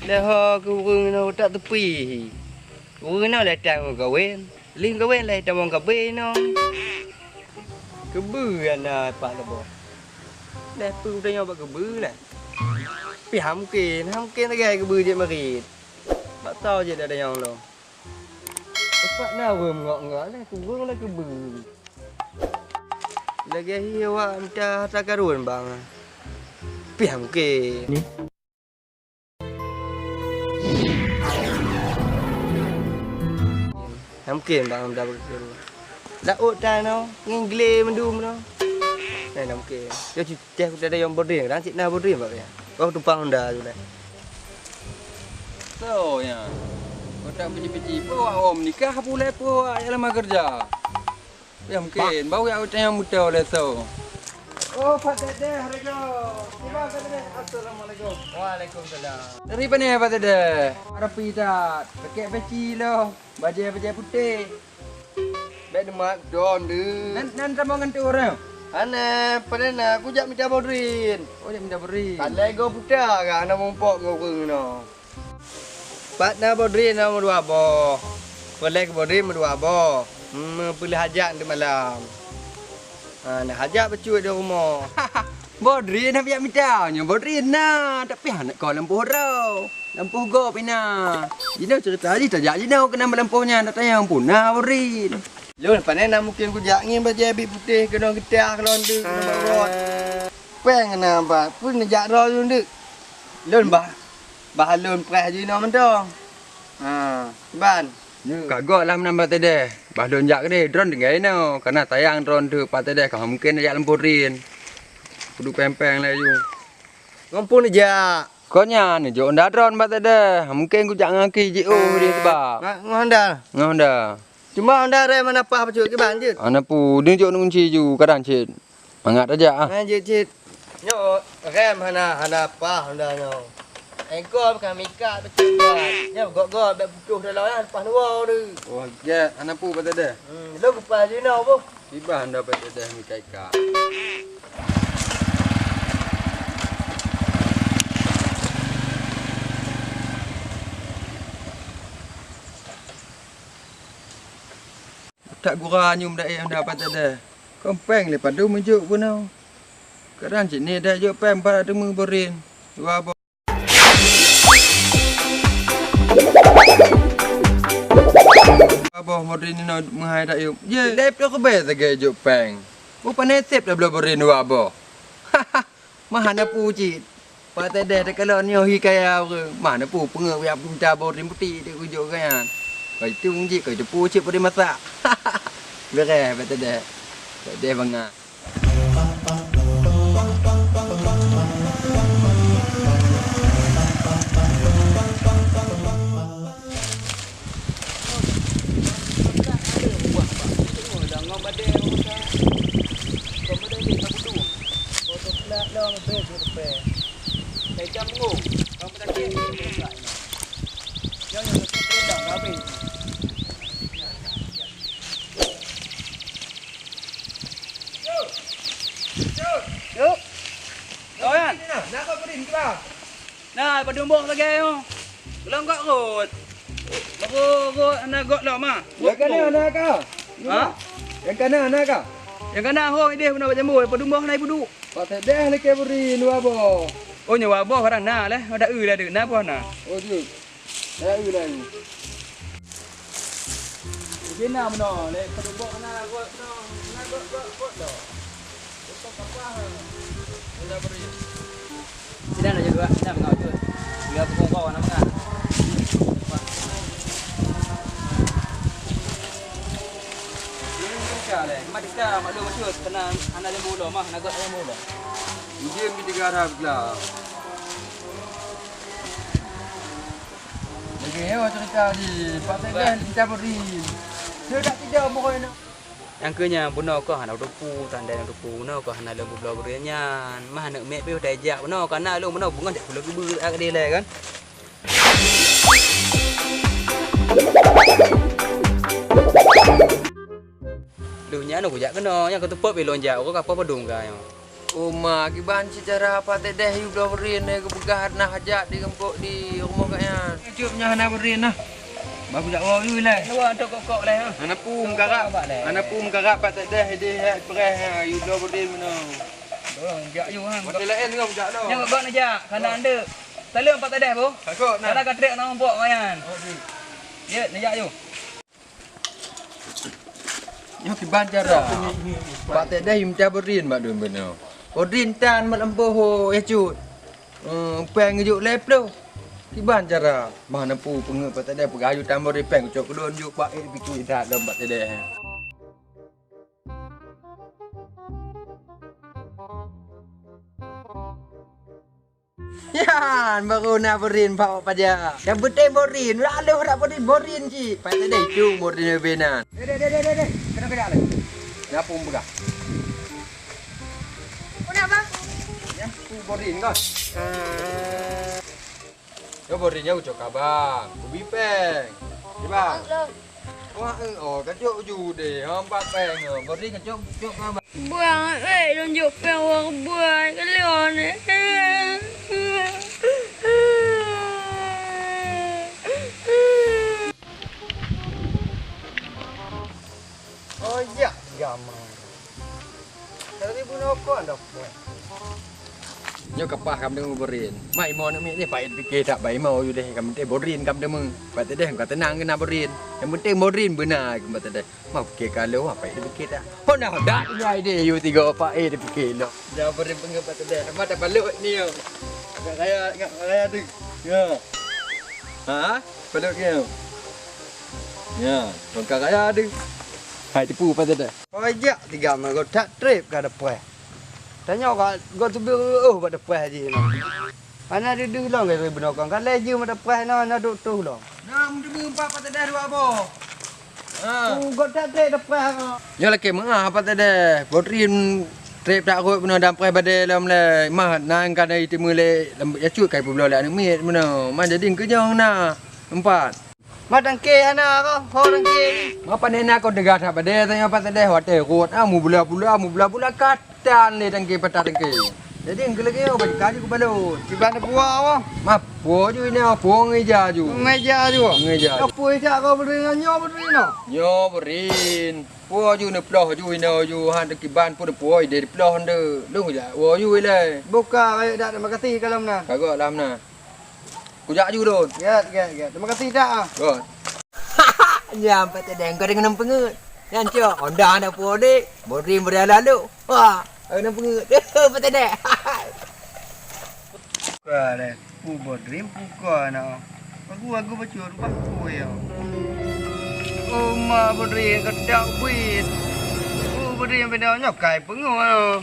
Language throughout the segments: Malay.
Dah ku burung no tak tepi. Burung no datang kawin. Lim kawin lah tamang kawin no. Kebu ana pak lebo. Dah pu dah nyoba kebu lah. Pi hamkin lagi kebu je marit. Tak tahu je dah ada yang lo. Cepat nak ngok-ngok lah ku burung lah kebu. Lagi hiwa minta takarun bang. Pi hamkin. Ni mungkin bang dah berkeru. Laut dah no, ngingle mendum no. Nah mungkin. Yo ciceh udah ada yang berdiri, kan cik nak berdiri bang ya. Kau tumpang Honda tu lah. So ya. Kau tak biji-biji bawa om nikah pula apa ya lama kerja. Ya mungkin bawa yang yang muda oleh so. Oh Pak Dede, harga. Terima kasih. Assalamualaikum. Waalaikumsalam. Dari mana Pak Dede? Harap tidak. Pakai peci lo. Baju putih. Baik demak don de. Nan sama dengan tu orang. Ana pada nak aku jak minta bodrin. Oh dia minta beri. Kalai go putar kan ana mompok ngoreng no. Pat na bodrin na dua bo. Kalai ke bodrin dua bo. Pilih hajat di malam. Nak hajat bercuit di rumah. Bodrin nak biar mitanya. Bodrin na. Tapi nak kau lampu rau. Lampu go pina. Jina cerita aja tak jak jina kena lampunya nak tayang pun na bodrin. Lun pandai nak mungkin ku jak ngin baju habis putih kena getah kelon tu kena rot. Peng na ba pun nak jak ro tu ndik. Lun bah lun preh jina mentong. Ban. Kagak lah menambah tadi. Bahlon jak ni drone dengai no. Karena tayang drone tu pat tadi kau mungkin jak lampu rin. Kudu pempeng lah you. Ngampun aja. Kau nya ni jo nda drone pat tadi. Mungkin ku jak ngaki je dia sebab. Honda. Honda. Cuma Honda rem mana apa bercuit ke ban je. Ana pu dia jo ngunci ju kadang cit. Mangat aja ah. Cit. Nyo rem hana apa Honda nyo. Engkau bukan mikat betul kan. Ya gok-gok beg putuh dalam lah lepas luar tu. Oh ya, ana pu pat tadi. Lu kepas je no bu. Tiba anda pat tadi mikai ka. Tak gurau nyum dah anda pat tadi. Kompeng lepas tu menjuk pun au. Kadang cik ni dah jo pem pada temu berin. Dua bo. Abah modern ni nak menghai tak yuk. Je, lep tu ke bayar tak jo peng. Bukan nesep dah belum berin dua abah. Mana pu cik. Pat tadi dah kalau ni hi kaya ke. Mana pu pengau ya minta berin putih dia ujuk kan. Kai tu cik kai tu pu cik pada masak. Beres pat tadi. Tak ada bangga. Nah, pada umbok lagi yo. Belum kok rot. Baru anak gok lah mah. Yang kana anak kau? Ha? Yang kana anak kau? Yang kana ho ide guna jambu pada umbok naik budu. Pat dah le ke berin dua abah. Oh nyawa boh orang na lah. Ada lah de na boh na. Oh tu. Dah ulah ni. Bina meno le pada umbok na gok no. Na gok dah. Untuk apa? Udah beri. Sida nak juga, sida mengau tu. Dia pukul kau nak mengau. Kale, madika malu macam kena anak lembu lo mah, nak lembu lo. Dia mi tiga harap lah. Lagi hewa cerita ni, pasal dia minta beri. Dia tak tidak pokoknya. Yang kenya puno ko hana rupu tandai rupu no ko hana lembu blo berian. Mah nak mek pe dah jak puno kana lu puno bunga dak pulo kubu ak dia le kan. Lu nya no jak kena yang ketepot pe lonjak ko apa padung ka yo. Uma kiban secara apa teh dah hiu dah berin ni ke begah nak hajat di gempok di rumah kaya. Cupnya hana berin nah. Bagus jak wau you lah. Luar tok kok lah. Hana pum karap. Hana pum karap pat dah dia perah hiu dah berin mana. Oh, jak you hang. Hotel lain ngam jak dah. Yang gak nak jak, kana anda. Tala empat dah bu. Takut nah. Kana katrik nak empok mayan. Oh, Ya, nak jak you. yo kiban cara. Pat dah hiu macam berin mak dun benar. Berin tan mat empoh ho ya cut. Peng juk lep tu. Kiban cara mana pu penge pat dah pegayu tambah repeng cok kedon juk pak fikir dah lembat dah. Yan, baru nak berin pak paja. Yang penting berin, lalu nak berin cik. Pai tadi itu berin benan. Dek. Kena berak le. Ngapa begah? Kenapa? Yang tu berin kau. Yo berinnya ucap kabar. Ubi peng. Diba? Wah, kacuk ju deh. Hampat peng. Berin kacuk kabar. Buang tunjuk orang buang kalian ni. Oh ya, gamang. Tapi pun okok dah. Nyo kapah kam dengan berin. Mai mo nak ni pait fikir tak baik mau you deh. Kam penting berin kam demu. Pat deh kam tenang kena berin. Yang penting berin benar kam deh. Mau fikir kalau apa dia fikir tak. Ho nak dak nyai deh you tiga apa dia fikir lo. Dah berin pengep pat deh. Mata balut ni yo. Agak raya tu. Ya. Ha? Balut ke? Ya, bangka raya tu. Hai tipu pat deh. Oh ya, tiga malam tak trip ke depan. Tanya kau tu pada depan je no. Ana dia long ke benar kan. Kalau je pada depan no nak duk tu long. Nah, mesti berempat pat deh dua apa? Ha. Kau tak trip depan. Yo laki mengah apa tadi? Bodrin trip tak kot benar dampai badai dalam le. Mah nang kan ai timu le ya cut kai pulau le anak mit benar. Man jadi kerja na. Empat. Madang ke ana kau, orang ke. Apa nena kau dengar tak badai tanya apa tadi hotel kot. Mu bula katan le tangki patah tangki. Jadi engke lagi bagi kaji ku balut. Di mana buah awak? Mah po ju ni po ngeja ju. Meja tu. Ngeja. Apa dia kau beri nyo beri no? Yo berin. Po ju ne ploh ju ino ju han tangki ban po de po de ploh de. Lu ja wo ju le. Buka kayak dak terima kasih kalau mana. Kagak lam na. Kujak ju don. Ya. Terima kasih dak. Rồi. Nyampe tedeng kau dengan pengut. Yang cok, Honda nak podik. Borim berada lalu. Wah, dengan pengut. Apa tedeng? Buka le. Pu dream buka na. Aku baca rupa ku ya. Oh ma bodri kedak buit. Bodri yang benda nyok kai pengut.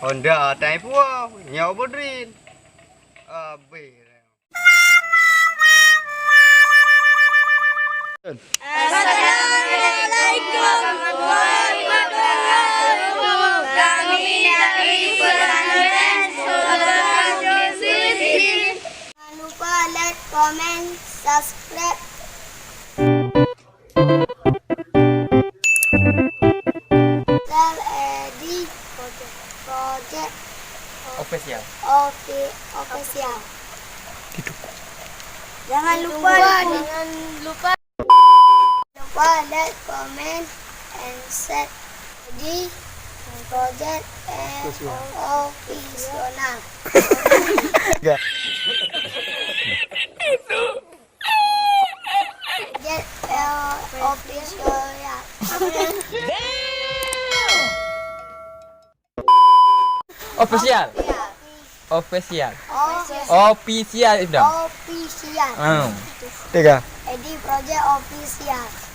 Honda tai puah, nyok bodri. Abe. Assalamualaikum warahmatullahi wabarakatuh. Kami dari pesantren Siti. Jangan lupa like, comment, subscribe. Edi Project Official. Official. Jangan lupa like, comment, and share di Project Official. Project Official ya. Official. Official. Official dah. Official. Tiga. Edi Project Official.